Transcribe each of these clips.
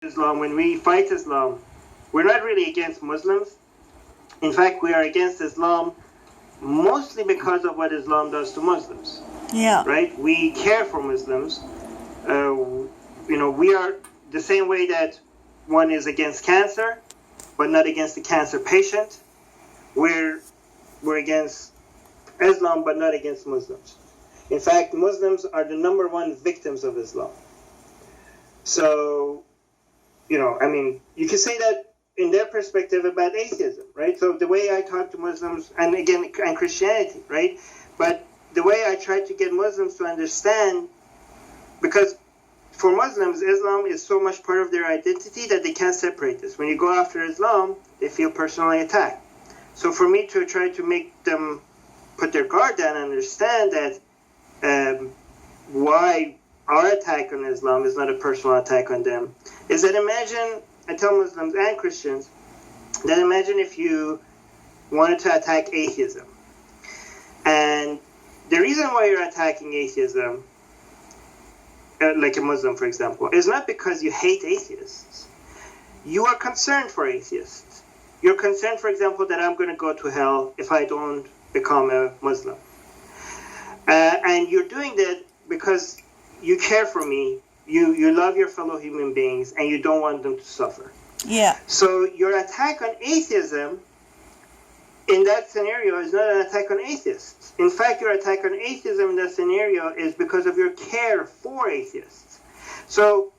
Islam, when we fight Islam, we're not really against Muslims. In fact, we are against Islam mostly because of what Islam does to Muslims. Yeah. Right? We care for Muslims. We are the same way that one is against cancer, but not against the cancer patient. We're against Islam, but not against Muslims. In fact, Muslims are the number one victims of Islam. So, you can say that in their perspective about atheism, right? So the way I talk to Muslims, and Christianity, right? But the way I try to get Muslims to understand, because for Muslims, Islam is so much part of their identity that they can't separate this. When you go after Islam, they feel personally attacked. So for me to try to make them put their guard down and understand that why our attack on Islam is not a personal attack on them, is that imagine, I tell Muslims and Christians, that imagine if you wanted to attack atheism. And the reason why you're attacking atheism, like a Muslim, for example, is not because you hate atheists. You are concerned for atheists. You're concerned, for example, that I'm going to go to hell if I don't become a Muslim. And you're doing that because you care for me, you love your fellow human beings, and you don't want them to suffer. Yeah. So your attack on atheism in that scenario is not an attack on atheists. In fact, your attack on atheism in that scenario is because of your care for atheists. So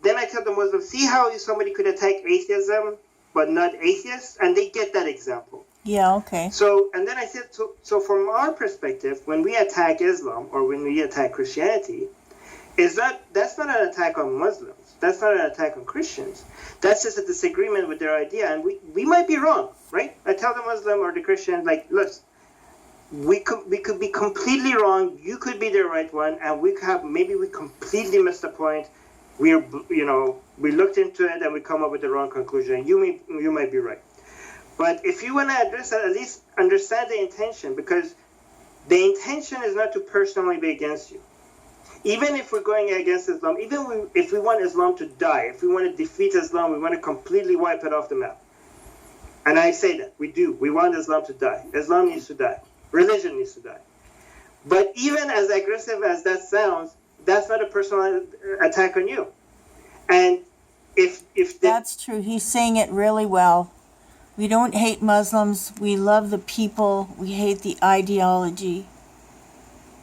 then I tell the Muslims, see how somebody could attack atheism but not atheists? And they get that example. Yeah, okay. So, and then I said, so from our perspective, when we attack Islam or when we attack Christianity, that's not an attack on Muslims. That's not an attack on Christians. That's just a disagreement with their idea, and we might be wrong, right? I tell the Muslim or the Christian, like, look, we could be completely wrong. You could be the right one, and maybe we completely missed the point. We looked into it and we come up with the wrong conclusion. You might be right. But if you want to address that, at least understand the intention, because the intention is not to personally be against you. Even if we're going against Islam, if we want Islam to die, if we want to defeat Islam, we want to completely wipe it off the map. And I say that, we do. We want Islam to die. Islam needs to die. Religion needs to die. But even as aggressive as that sounds, that's not a personal attack on you. And if that's true. He's saying it really well. We don't hate Muslims. We love the people. We hate the ideology.